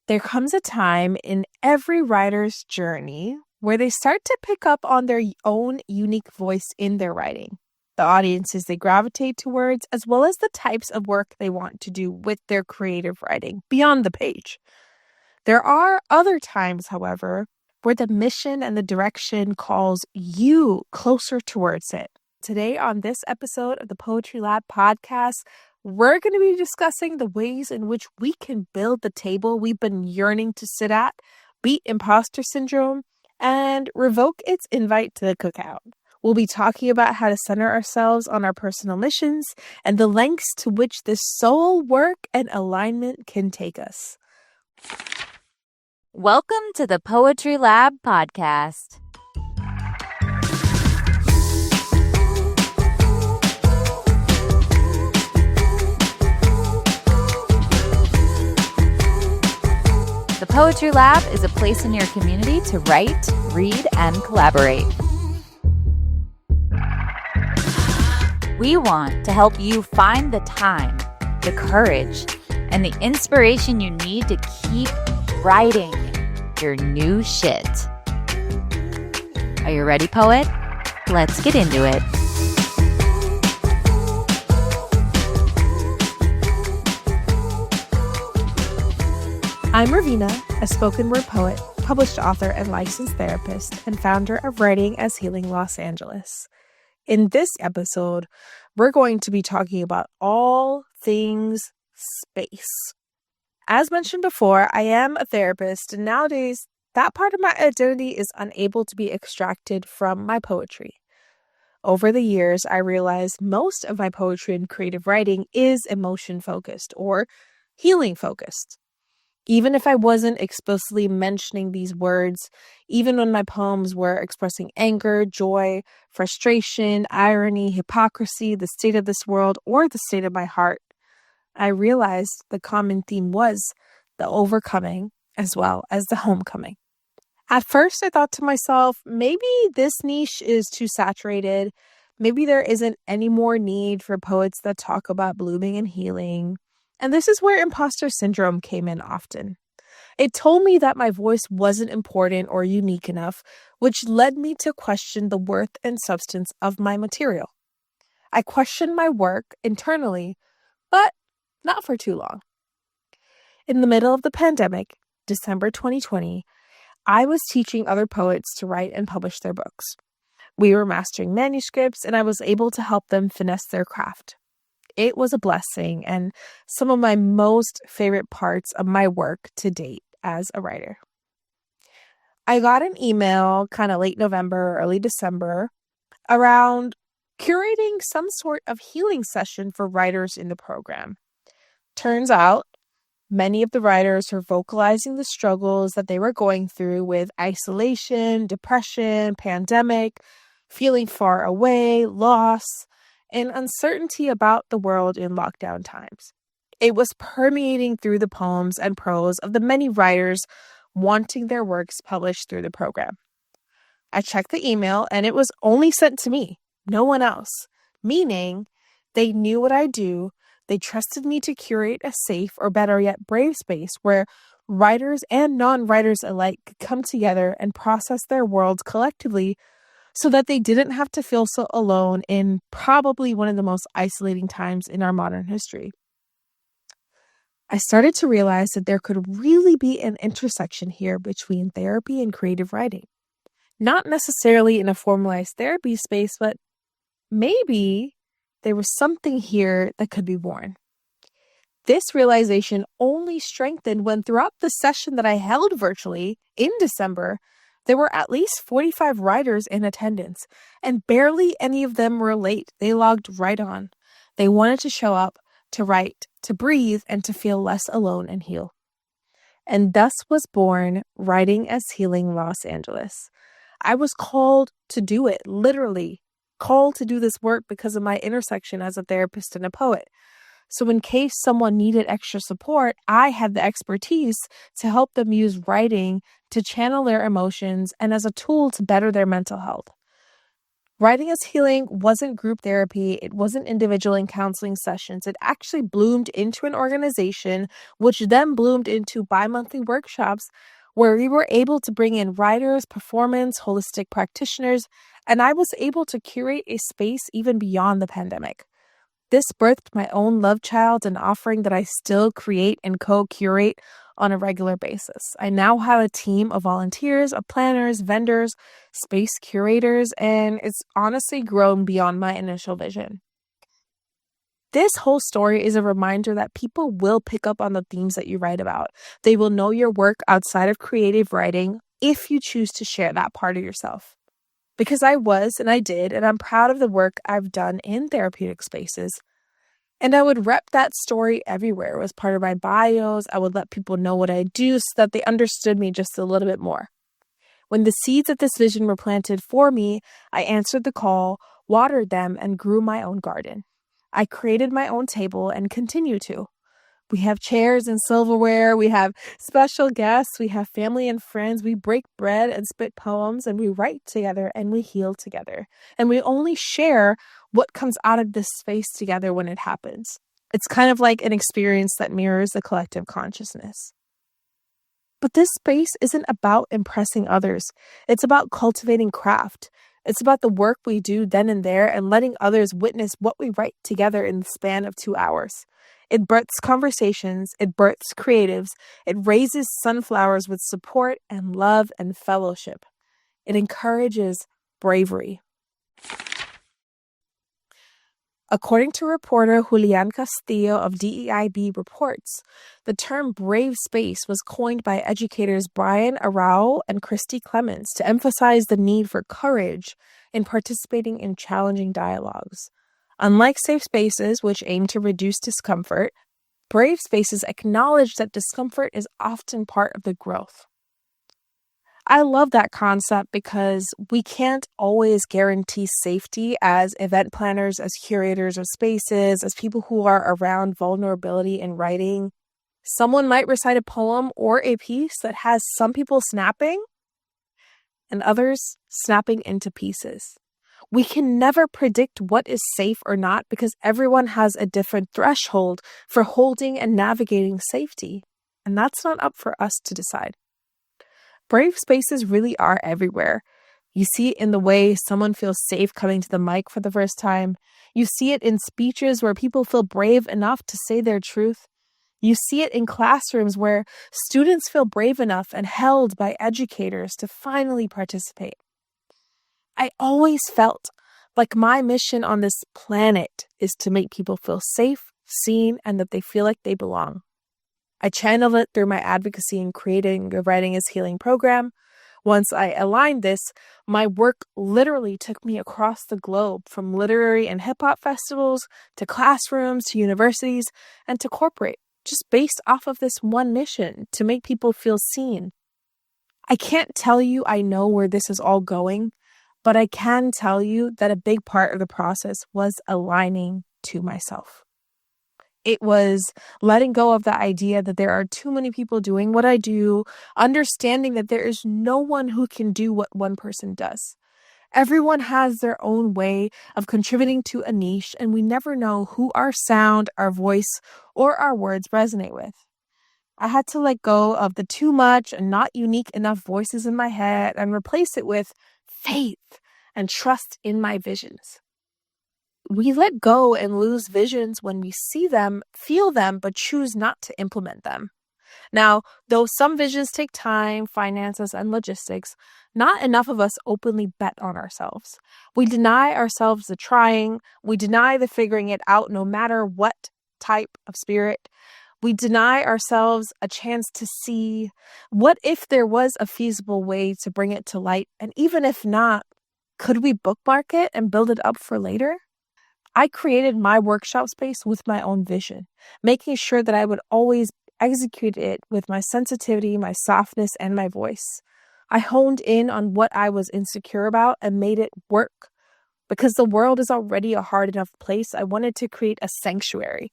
There comes a time in every writer's journey where they start to pick up on their own unique voice in their writing, the audiences they gravitate towards, as well as the types of work they want to do with their creative writing beyond the page. There are other times, however, where the mission and the direction calls you closer towards it. Today on this episode of the Poetry Lab podcast, we're going to be discussing the ways in which we can build the table we've been yearning to sit at, beat imposter syndrome, and revoke its invite to the cookout. We'll be talking about how to center ourselves on our personal missions and the lengths to which this soul work and alignment can take us. Welcome to the Poetry Lab podcast. The Poetry Lab is a place in your community to write, read, and collaborate. We want to help you find the time, the courage, and the inspiration you need to keep writing your new shit. Are you ready, poet? Let's get into it. I'm Ravina, a spoken word poet, published author, and licensed therapist, and founder of Writing as Healing Los Angeles. In this episode, we're going to be talking about all things space. As mentioned before, I am a therapist, and nowadays, that part of my identity is unable to be extracted from my poetry. Over the years, I realized most of my poetry and creative writing is emotion-focused or healing-focused. Even if I wasn't explicitly mentioning these words, even when my poems were expressing anger, joy, frustration, irony, hypocrisy, the state of this world, or the state of my heart, I realized the common theme was the overcoming as well as the homecoming. At first, I thought to myself, maybe this niche is too saturated. Maybe there isn't any more need for poets that talk about blooming and healing. And this is where imposter syndrome came in often. It told me that my voice wasn't important or unique enough, which led me to question the worth and substance of my material. I questioned my work internally, but not for too long. In the middle of the pandemic, December 2020, I was teaching other poets to write and publish their books. We were mastering manuscripts, and I was able to help them finesse their craft. It was a blessing and some of my most favorite parts of my work to date as a writer. I got an email kind of late November, early December around curating some sort of healing session for writers in the program. Turns out, many of the writers were vocalizing the struggles that they were going through with isolation, depression, pandemic, feeling far away, loss, and uncertainty about the world in lockdown times. It was permeating through the poems and prose of the many writers wanting their works published through the program. I checked the email and it was only sent to me, no one else, meaning they knew what I do. They trusted me to curate a safe, or better yet, brave space where writers and non-writers alike could come together and process their worlds collectively so that they didn't have to feel so alone in probably one of the most isolating times in our modern history. I started to realize that there could really be an intersection here between therapy and creative writing. Not necessarily in a formalized therapy space, but maybe there was something here that could be born. This realization only strengthened when throughout the session that I held virtually in December, there were at least 45 writers in attendance, and barely any of them were late. They logged right on. They wanted to show up, to write, to breathe, and to feel less alone and heal. And thus was born Writing as Healing Los Angeles. I was called to do it, literally called to do this work because of my intersection as a therapist and a poet. So in case someone needed extra support, I had the expertise to help them use writing to channel their emotions and as a tool to better their mental health. Writing as healing wasn't group therapy. It wasn't individual and counseling sessions. It actually bloomed into an organization, which then bloomed into bi-monthly workshops where we were able to bring in writers, performance, holistic practitioners, and I was able to curate a space even beyond the pandemic. This birthed my own love child, an offering that I still create and co-curate on a regular basis. I now have a team of volunteers, of planners, vendors, space curators, and it's honestly grown beyond my initial vision. This whole story is a reminder that people will pick up on the themes that you write about. They will know your work outside of creative writing if you choose to share that part of yourself. Because I was, and I did, and I'm proud of the work I've done in therapeutic spaces. And I would rep that story everywhere. It was part of my bios. I would let people know what I do so that they understood me just a little bit more. When the seeds of this vision were planted for me, I answered the call, watered them, and grew my own garden. I created my own table and continue to. We have chairs and silverware. We have special guests. We have family and friends. We break bread and spit poems, and we write together and we heal together. And we only share what comes out of this space together when it happens. It's kind of like an experience that mirrors the collective consciousness. But this space isn't about impressing others. It's about cultivating craft. It's about the work we do then and there and letting others witness what we write together in the span of 2 hours. It births conversations, it births creatives, it raises sunflowers with support and love and fellowship. It encourages bravery. According to reporter Julian Castillo of DEIB Reports, the term brave space was coined by educators Brian Arau and Christy Clemens to emphasize the need for courage in participating in challenging dialogues. Unlike safe spaces, which aim to reduce discomfort, brave spaces acknowledge that discomfort is often part of the growth. I love that concept because we can't always guarantee safety as event planners, as curators of spaces, as people who are around vulnerability in writing. Someone might recite a poem or a piece that has some people snapping and others snapping into pieces. We can never predict what is safe or not because everyone has a different threshold for holding and navigating safety, and that's not up for us to decide. Brave spaces really are everywhere. You see it in the way someone feels safe coming to the mic for the first time. You see it in speeches where people feel brave enough to say their truth. You see it in classrooms where students feel brave enough and held by educators to finally participate. I always felt like my mission on this planet is to make people feel safe, seen, and that they feel like they belong. I channeled it through my advocacy in creating the Writing is Healing program. Once I aligned this, my work literally took me across the globe, from literary and hip-hop festivals to classrooms to universities and to corporate, just based off of this one mission to make people feel seen. I can't tell you I know where this is all going, but I can tell you that a big part of the process was aligning to myself. It was letting go of the idea that there are too many people doing what I do, understanding that there is no one who can do what one person does. Everyone has their own way of contributing to a niche, and we never know who our sound, our voice, or our words resonate with. I had to let go of the too much and not unique enough voices in my head and replace it with faith and trust in my visions. We let go and lose visions when we see them, feel them, but choose not to implement them. Now, though some visions take time, finances, and logistics, not enough of us openly bet on ourselves. We deny ourselves the trying. We deny the figuring it out no matter what type of spirit. We deny ourselves a chance to see what if there was a feasible way to bring it to light, and even if not, could we bookmark it and build it up for later? I created my workshop space with my own vision, making sure that I would always execute it with my sensitivity, my softness, and my voice. I honed in on what I was insecure about and made it work. Because the world is already a hard enough place, I wanted to create a sanctuary.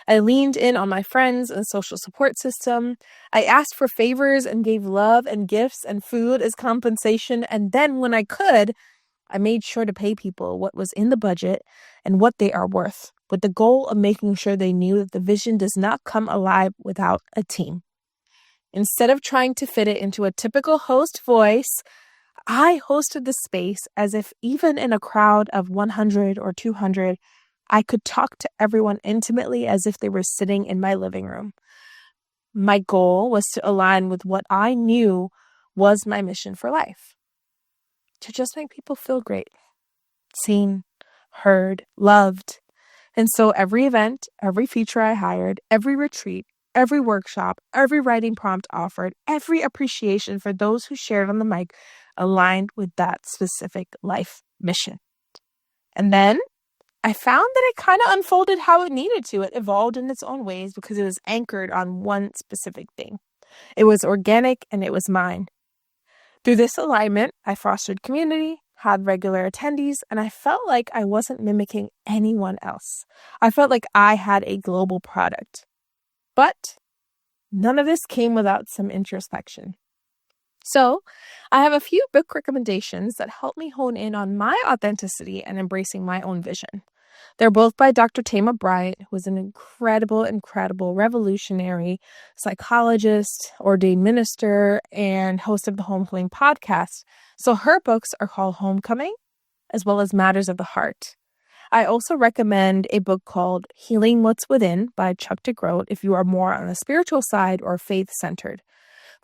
I leaned in on my friends and social support system. I asked for favors and gave love and gifts and food as compensation. And then when I could, I made sure to pay people what was in the budget and what they are worth, with the goal of making sure they knew that the vision does not come alive without a team. Instead of trying to fit it into a typical host voice, I hosted the space as if even in a crowd of 100 or 200, I could talk to everyone intimately as if they were sitting in my living room. My goal was to align with what I knew was my mission for life. To just make people feel great, seen, heard, loved. And so every event, every feature I hired, every retreat, every workshop, every writing prompt offered, every appreciation for those who shared on the mic aligned with that specific life mission. And then I found that it kind of unfolded how it needed to. It evolved in its own ways because it was anchored on one specific thing. It was organic and it was mine. Through this alignment, I fostered community, had regular attendees, and I felt like I wasn't mimicking anyone else. I felt like I had a global product. But none of this came without some introspection. So I have a few book recommendations that help me hone in on my authenticity and embracing my own vision. They're both by Dr. Tama Bryant, who is an incredible revolutionary psychologist, ordained minister, and host of the Homecoming podcast. So her books are called Homecoming, as well as Matters of the Heart. I also recommend a book called Healing What's Within by Chuck DeGroat if you are more on the spiritual side or faith-centered.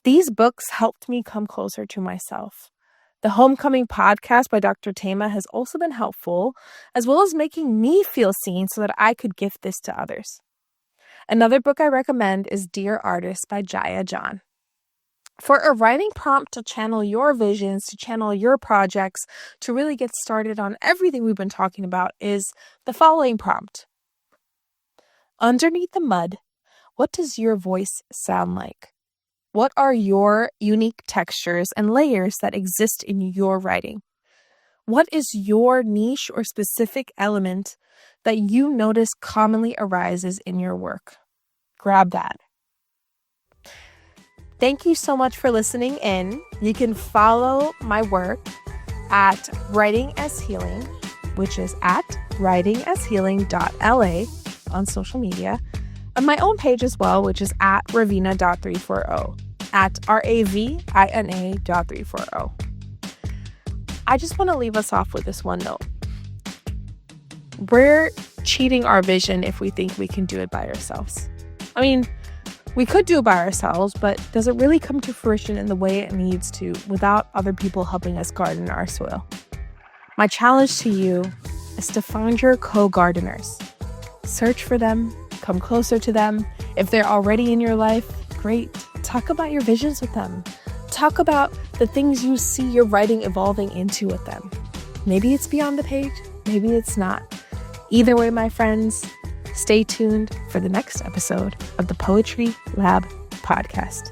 These books helped me come closer to myself. The Homecoming podcast by Dr. Tama has also been helpful, as well as making me feel seen so that I could gift this to others. Another book I recommend is Dear Artist by Jaya John. For a writing prompt to channel your visions, to channel your projects, to really get started on everything we've been talking about is the following prompt. Underneath the mud, what does your voice sound like? What are your unique textures and layers that exist in your writing? What is your niche or specific element that you notice commonly arises in your work? Grab that. Thank you so much for listening in. You can follow my work at Writing as Healing, which is at writingashealing.la on social media, and my own page as well, which is at Ravina.340, at Ravina.340. I just want to leave us off with this one note. We're cheating our vision if we think we can do it by ourselves. I mean, we could do it by ourselves, but does it really come to fruition in the way it needs to without other people helping us garden our soil? My challenge to you is to find your co-gardeners. Search for them, come closer to them. If they're already in your life, great. Talk about your visions with them. Talk about the things you see your writing evolving into with them. Maybe it's beyond the page, maybe it's not. Either way, my friends, stay tuned for the next episode of the Poetry Lab podcast.